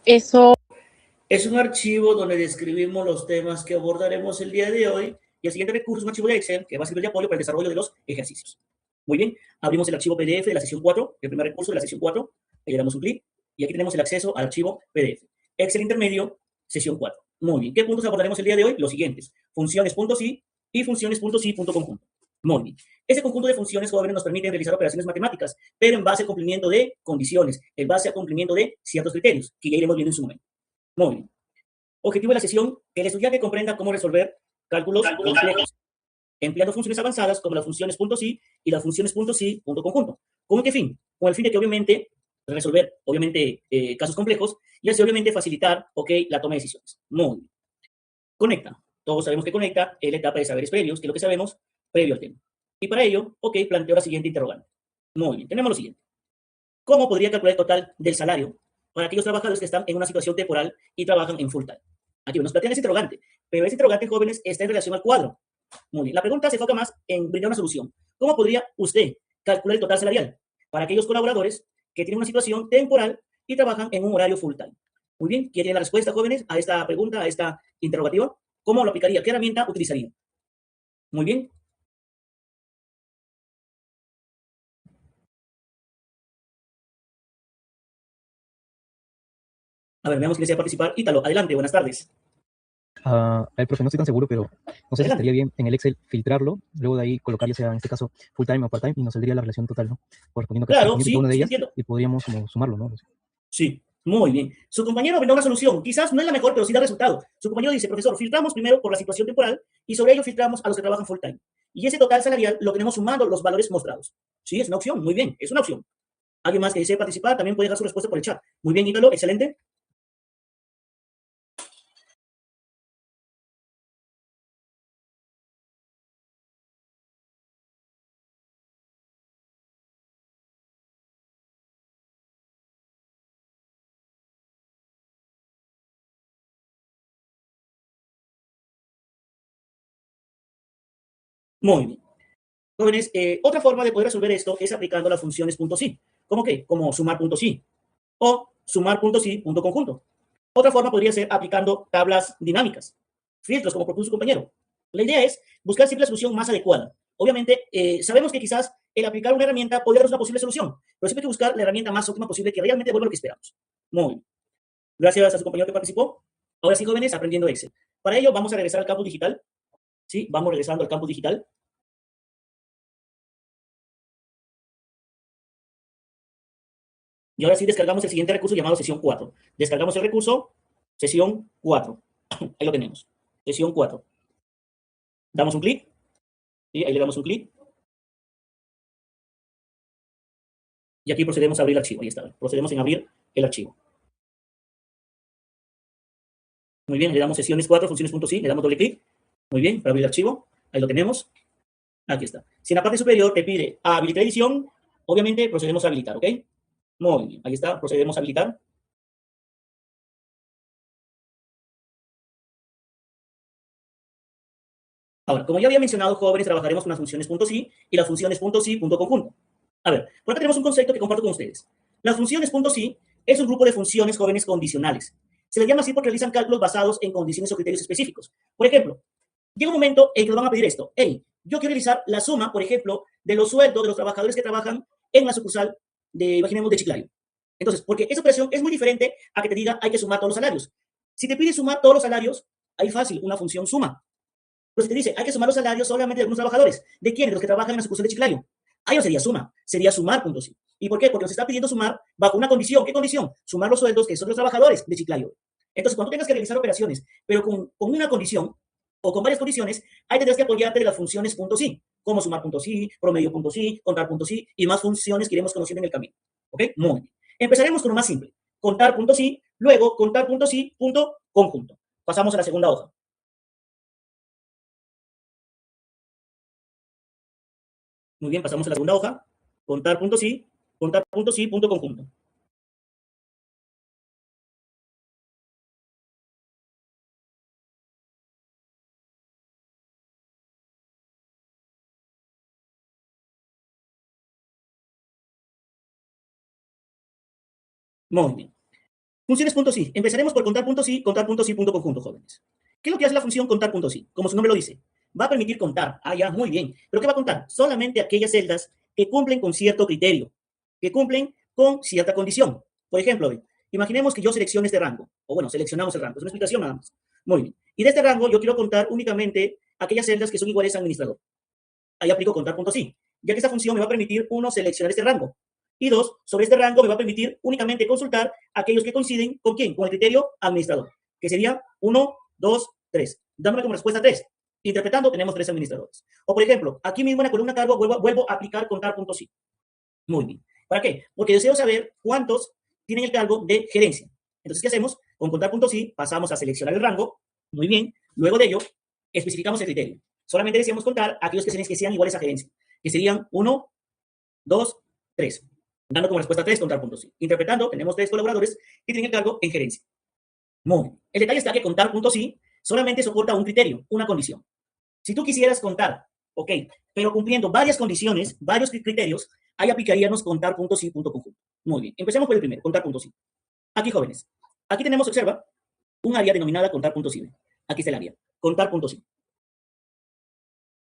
Eso Es un archivo donde describimos los temas que abordaremos el día de hoy y el siguiente recurso es un archivo de Excel que va a servir de apoyo para el desarrollo de los ejercicios. Muy bien, abrimos el archivo PDF de la sesión 4, el primer recurso de la sesión 4, le damos un clic y aquí tenemos el acceso al archivo PDF. Excel intermedio, sesión 4. Muy bien, ¿qué puntos abordaremos el día de hoy? Los siguientes, funciones.si y funciones.si.conjunto. Muy bien. Ese conjunto de funciones, jóvenes, nos permite realizar operaciones matemáticas, pero en base al cumplimiento de condiciones, en base al cumplimiento de ciertos criterios, que ya iremos viendo en su momento. Muy bien. Objetivo de la sesión, que el estudiante comprenda cómo resolver cálculos complejos, empleando funciones avanzadas como las funciones .si y las funciones .si.conjunto. ¿Con qué fin? Con el fin de que obviamente resolver, casos complejos y así obviamente facilitar, la toma de decisiones. Muy bien. Conecta. Todos sabemos que conecta es la etapa de saberes previos, que es lo que sabemos previo al tema. Y para ello, planteo la siguiente interrogante. Muy bien, tenemos lo siguiente. ¿Cómo podría calcular el total del salario para aquellos trabajadores que están en una situación temporal y trabajan en full time? Aquí nos plantean ese interrogante, pero ese interrogante, jóvenes, está en relación al cuadro. Muy bien, la pregunta se enfoca más en brindar una solución. ¿Cómo podría usted calcular el total salarial para aquellos colaboradores que tienen una situación temporal y trabajan en un horario full time? Muy bien, ¿quieren la respuesta, jóvenes, a esta pregunta, a esta interrogativa? ¿Cómo lo aplicaría? ¿Qué herramienta utilizaría? Muy bien. A ver, veamos quién desea participar. Ítalo, adelante, buenas tardes. Profe, no estoy tan seguro, pero no sé si estaría bien en el Excel filtrarlo, luego de ahí colocar ya sea en este caso full time o part time y nos saldría la relación total, ¿no? Correspondiendo Claro, cada sí, una de sí, ellas entiendo. y podríamos como sumarlo, ¿no? Sí, muy bien. Su compañero brindó una solución. Quizás no es la mejor, pero sí da resultado. Su compañero dice, profesor, filtramos primero por la situación temporal y sobre ello filtramos a los que trabajan full time. Y ese total salarial lo tenemos sumando los valores mostrados. Sí, es una opción. Muy bien, es una opción. ¿Alguien más que desee participar? También puede dejar su respuesta por el chat. Muy bien, Ítalo, excelente. Muy bien. Jóvenes, otra forma de poder resolver esto es aplicando las funciones .si. ¿Cómo qué? Como sumar .si o sumar .si.conjunto. Otra forma podría ser aplicando tablas dinámicas, filtros, como propuso su compañero. La idea es buscar siempre la solución más adecuada. Obviamente, sabemos que quizás el aplicar una herramienta podría dar una posible solución, pero siempre hay que buscar la herramienta más óptima posible que realmente devuelva lo que esperamos. Muy bien. Gracias a su compañero que participó. Ahora sí, jóvenes, aprendiendo Excel. Para ello, vamos a regresar al campo digital. Sí, vamos regresando al campo digital. Y ahora sí descargamos el siguiente recurso llamado sesión 4. Descargamos el recurso sesión 4. Ahí lo tenemos. Sesión 4. Damos un clic. Y ahí le damos un clic. Y aquí procedemos a abrir el archivo. Ahí está. Procedemos en abrir el archivo. Muy bien, le damos sesiones 4, funciones.si, le damos doble clic. Muy bien, para abrir el archivo. Ahí lo tenemos. Aquí está. Si en la parte superior te pide habilitar edición, obviamente procedemos a habilitar, ¿ok? Muy bien, ahí está, procedemos a habilitar. Ahora, como ya había mencionado, jóvenes, trabajaremos con las funciones.si y las funciones.si.conjunto. A ver, por acá tenemos un concepto que comparto con ustedes. Las funciones.si es un grupo de funciones jóvenes condicionales. Se les llama así porque realizan cálculos basados en condiciones o criterios específicos. Por ejemplo, llega un momento en que nos van a pedir esto. Hey, yo quiero realizar la suma, por ejemplo, de los sueldos de los trabajadores que trabajan en la sucursal de, imaginemos, de Chiclayo. Entonces, porque esa operación es muy diferente a que te diga hay que sumar todos los salarios. Si te pide sumar todos los salarios, ahí fácil, una función suma. Pero si te dice hay que sumar los salarios solamente de algunos trabajadores, ¿de quiénes? De los que trabajan en la sucursal de Chiclayo. Ahí no sería suma, sería sumar puntos. ¿Y por qué? Porque nos está pidiendo sumar bajo una condición. ¿Qué condición? Sumar los sueldos que son los trabajadores de Chiclayo. Entonces, cuando tengas que realizar operaciones, pero con una condición, o con varias condiciones, ahí tendrás que apoyarte de las funciones .si, como sumar .si, promedio .si, contar .si y más funciones que iremos conociendo en el camino. ¿Ok? Muy bien. Empezaremos con lo más simple. Contar .si, luego contar .si, conjunto. Pasamos a la segunda hoja. Muy bien, pasamos a la segunda hoja. Contar.si, contar.si, conjunto. Muy bien. Funciones.si. Empezaremos por contar puntos y contar puntos y punto conjunto, jóvenes. ¿Qué es lo que hace la función contar puntos y? Como su nombre lo dice, va a permitir contar. Ah, ya, muy bien. ¿Pero qué va a contar? Solamente aquellas celdas que cumplen con cierto criterio, que cumplen con cierta condición. Por ejemplo, imaginemos que yo seleccione este rango, o bueno, seleccionamos el rango, es una explicación nada más. Muy bien. Y de este rango yo quiero contar únicamente aquellas celdas que son iguales a administrador. Ahí aplico contar puntos y, ya que esta función me va a permitir, uno, seleccionar este rango, y dos, sobre este rango me va a permitir únicamente consultar aquellos que coinciden con quién, con el criterio administrador, que sería 1, 2, 3, dándome como respuesta 3. Interpretando, tenemos 3 administradores. O por ejemplo, aquí mismo en la columna cargo vuelvo a aplicar contar puntos y. Muy bien. ¿Para qué? Porque deseo saber cuántos tienen el cargo de gerencia. Entonces, ¿qué hacemos? Con contar puntos y pasamos a seleccionar el rango. Muy bien. Luego de ello, especificamos el criterio. Solamente deseamos contar aquellos que sean iguales a gerencia, que serían 1, 2, 3. Dando como respuesta 3 contar puntos y. Interpretando, tenemos 3 colaboradores que tienen el cargo en gerencia. Muy bien. El detalle está que contar puntos y solamente soporta un criterio, una condición. Si tú quisieras contar, ok, pero cumpliendo varias condiciones, varios criterios, ahí aplicaríamos contar puntos y punto conjunto. Muy bien, empecemos por el primero, contar puntos y. Aquí, jóvenes, aquí tenemos, observa, un área denominada contar puntos y. Aquí está el área, contar puntos y.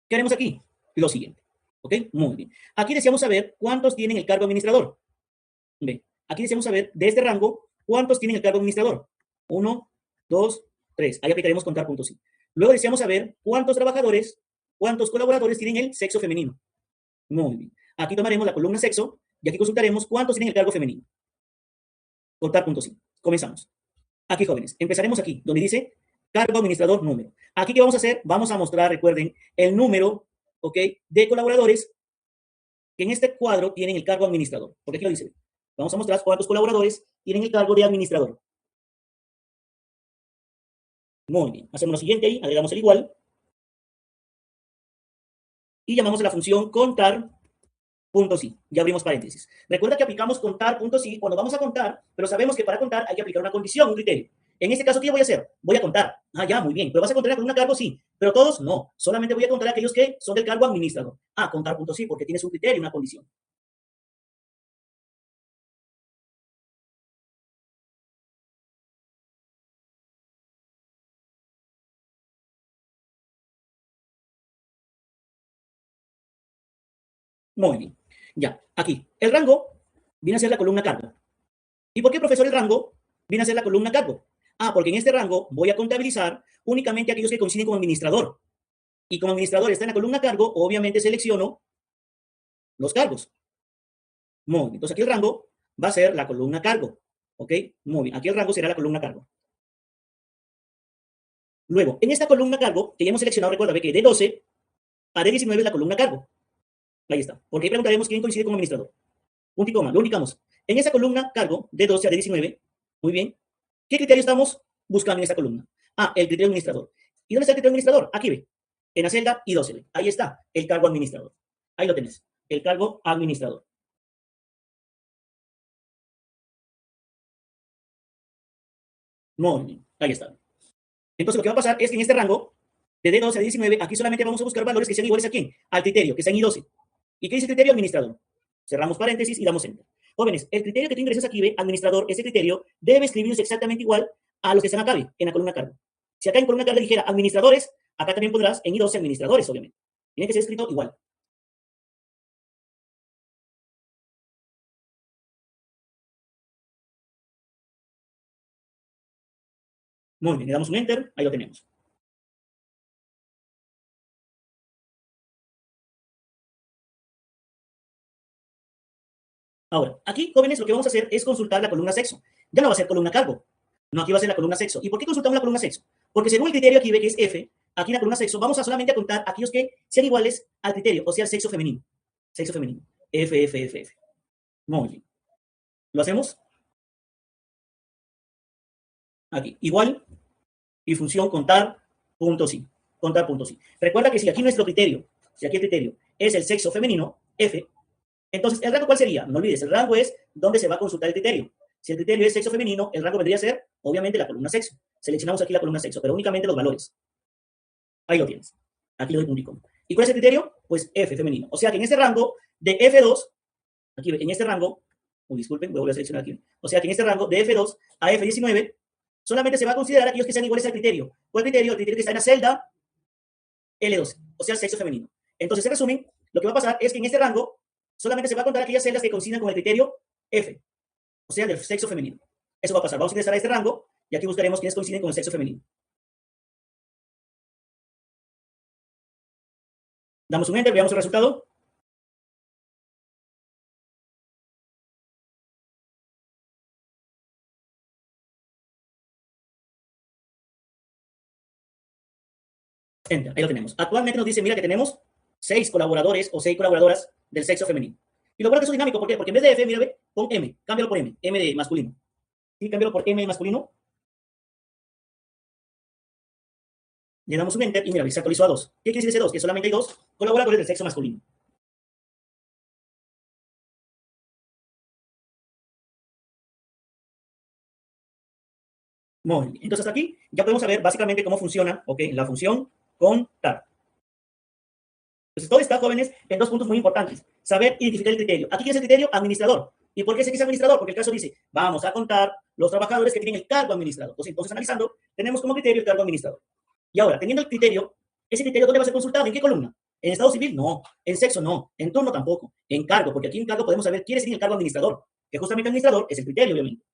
¿Qué haremos aquí? Lo siguiente, ok, muy bien. Aquí deseamos saber cuántos tienen el cargo administrador. Ve, aquí deseamos saber de este rango cuántos tienen el cargo administrador. 1, 2, 3. Ahí aplicaremos contar puntos y. Luego deseamos saber cuántos trabajadores, cuántos colaboradores tienen el sexo femenino. Muy bien. Aquí tomaremos la columna sexo y aquí consultaremos cuántos tienen el cargo femenino. Contar puntos y. Comenzamos. Aquí, jóvenes, empezaremos aquí, donde dice cargo administrador número. Aquí, ¿qué vamos a hacer? Vamos a mostrar, recuerden, el número, ¿ok?, de colaboradores que en este cuadro tienen el cargo administrador. Porque aquí lo dice. Vamos a mostrar cuántos colaboradores tienen el cargo de administrador. Muy bien. Hacemos lo siguiente ahí, agregamos el igual. Y llamamos a la función contar puntos y. Ya abrimos paréntesis. Recuerda que aplicamos contar puntos y cuando vamos a contar, pero sabemos que para contar hay que aplicar una condición, un criterio. En este caso, ¿qué voy a hacer? Voy a contar. Ah, ya, muy bien. ¿Pero vas a contar la columna cargo? Sí. Pero todos, no. Solamente voy a contar aquellos que son del cargo administrador. Ah, contar puntos sí, porque tienes un criterio, una condición. Muy bien. Ya, aquí. El rango viene a ser la columna cargo. ¿Y por qué, profesor, el rango viene a ser la columna cargo? Ah, porque en este rango voy a contabilizar únicamente aquellos que coinciden con administrador. Y como administrador está en la columna cargo, obviamente selecciono los cargos. Muy bien. Entonces aquí el rango va a ser la columna cargo. ¿Ok? Muy bien. Aquí el rango será la columna cargo. Luego, en esta columna cargo, que ya hemos seleccionado, recuerda que de 12 a D19 es la columna cargo. Ahí está. Porque ahí preguntaremos quién coincide con administrador. Punto y coma. Lo indicamos. En esa columna cargo, de 12 a D19, muy bien. ¿Qué criterio estamos buscando en esta columna? Ah, el criterio administrador. ¿Y dónde está el criterio administrador? Aquí ve. En la celda I12. Ahí está. El cargo administrador. Ahí lo tenés. El cargo administrador. Muy bien. Ahí está. Entonces lo que va a pasar es que en este rango, de D12 a D19, aquí solamente vamos a buscar valores que sean iguales a quién? Al criterio, que sean I12. ¿Y qué dice el criterio administrador? Cerramos paréntesis y damos enter. Jóvenes, el criterio que tú ingresas aquí, ve, administrador, ese criterio debe escribirse exactamente igual a los que están acá, ve, en la columna cargo. Si acá en columna cargo dijera administradores, acá también podrás en I12 administradores, obviamente. Tiene que ser escrito igual. Muy bien, le damos un enter, ahí lo tenemos. Ahora, aquí, jóvenes, lo que vamos a hacer es consultar la columna sexo. Ya no va a ser columna cargo. No, aquí va a ser la columna sexo. ¿Y por qué consultamos la columna sexo? Porque según el criterio aquí ve que es F, aquí en la columna sexo, vamos a solamente a contar aquellos que sean iguales al criterio, o sea, el sexo femenino. Sexo femenino. F, F, F, F. Muy bien. ¿Lo hacemos? Aquí. Igual y función contar punto sí. Contar punto sí. Recuerda que si aquí nuestro criterio, si aquí el criterio es el sexo femenino, F, entonces el rango, ¿cuál sería? No olvides, el rango es donde se va a consultar el criterio. Si el criterio es sexo femenino, el rango vendría a ser, obviamente, la columna sexo. Seleccionamos aquí la columna sexo, pero únicamente los valores. Ahí lo tienes. Aquí lo doy punto y coma. ¿Y cuál es el criterio? Pues F, femenino. O sea que en este rango de F2, aquí en este rango, disculpen, voy a volver a seleccionar aquí. O sea que en este rango de F2 a F19 solamente se va a considerar aquellos que sean iguales al criterio. ¿Cuál criterio? El criterio que está en la celda L12, o sea, sexo femenino. Entonces, en resumen, lo que va a pasar es que en este rango solamente se va a contar aquellas celdas que coincidan con el criterio F, o sea, del sexo femenino. Eso va a pasar. Vamos a ingresar a este rango y aquí buscaremos quienes coinciden con el sexo femenino. Damos un enter, veamos el resultado. Enter, ahí lo tenemos. Actualmente nos dice, mira que tenemos 6 colaboradores o 6 colaboradoras del sexo femenino. Y lo bueno que eso es dinámico, ¿por qué? Porque en vez de F, mira, ve, pon M, cámbialo por M, M de masculino. ¿Sí? Cámbialo por M de masculino. Le damos un enter y mira, se actualizó a 2. ¿Qué quiere decir ese 2? Que solamente hay 2 colaboradores del sexo masculino. Muy bien. Entonces, hasta aquí ya podemos saber básicamente cómo funciona, la función contar. Entonces, todo está, jóvenes, en 2 puntos muy importantes. Saber identificar el criterio. Aquí, ¿quién es el criterio? Administrador. ¿Y por qué se dice administrador? Porque el caso dice, vamos a contar los trabajadores que tienen el cargo administrador. Entonces, analizando, tenemos como criterio el cargo administrador. Y ahora, teniendo el criterio, ¿ese criterio dónde va a ser consultado? ¿En qué columna? ¿En estado civil? No. ¿En sexo? No. ¿En turno? Tampoco. En cargo, porque aquí en cargo podemos saber quién es el cargo administrador. Que justamente administrador es el criterio, obviamente.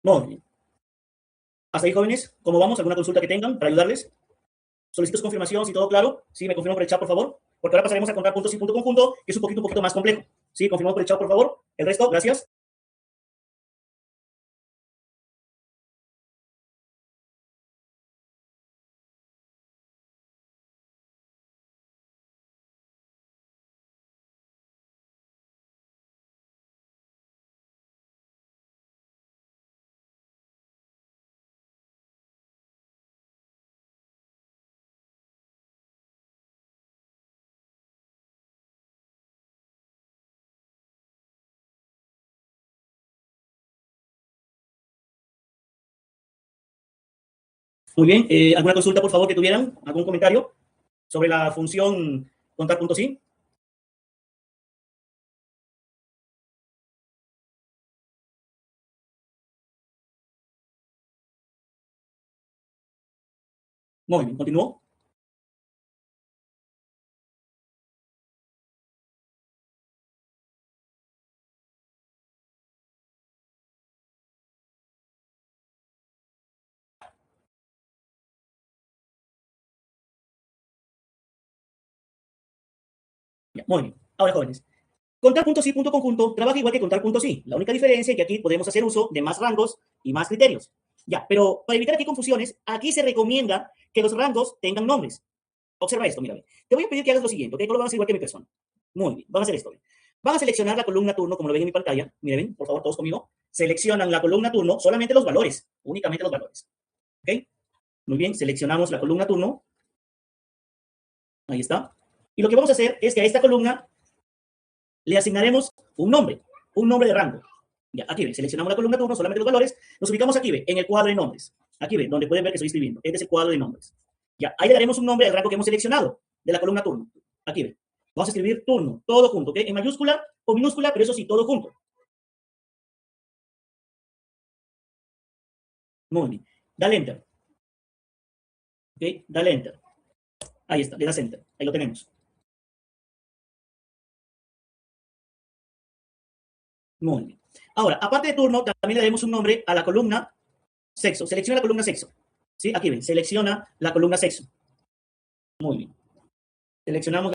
Muy bien. Hasta ahí, jóvenes. ¿Cómo vamos? ¿Alguna consulta que tengan para ayudarles? Solicito su confirmación, si todo claro. Sí, me confirman por el chat, por favor. Porque ahora pasaremos a contar puntos y punto con punto, que es un poquito más complejo. Sí, confirmamos por el chat, por favor. El resto, gracias. Muy bien. ¿Alguna consulta, por favor, que tuvieran? ¿Algún comentario sobre la función contar puntos sí? Muy bien. ¿Continúo? Ya, muy bien. Ahora, jóvenes. Contar puntos sí, punto conjunto, trabaja igual que contar puntos sí. La única diferencia es que aquí podemos hacer uso de más rangos y más criterios. Ya, pero para evitar aquí confusiones, aquí se recomienda que los rangos tengan nombres. Observa esto, mírame. Te voy a pedir que hagas lo siguiente, ¿ok? No lo van a hacer igual que mi persona. Muy bien, van a hacer esto. Van a seleccionar la columna turno, como lo ven en mi pantalla. Miren, por favor, todos conmigo. Seleccionan la columna turno, solamente los valores, únicamente los valores. ¿Ok? Muy bien, seleccionamos la columna turno. Ahí está. Y lo que vamos a hacer es que a esta columna le asignaremos un nombre de rango. Ya, aquí ve, seleccionamos la columna turno, solamente los valores, nos ubicamos aquí, ve, en el cuadro de nombres. Aquí ve, donde pueden ver que estoy escribiendo. Este es el cuadro de nombres. Ya, ahí le daremos un nombre al rango que hemos seleccionado de la columna turno. Aquí ve. Vamos a escribir turno, todo junto, ¿ok? En mayúscula o minúscula, pero eso sí, todo junto. Muy bien. Dale enter. ¿Ok? Dale enter. Ahí está, le das enter. Ahí lo tenemos. Muy bien. Ahora, aparte de turno, también le daremos un nombre a la columna sexo. Selecciona la columna sexo. ¿Sí? Aquí ven, selecciona la columna sexo. Muy bien. Seleccionamos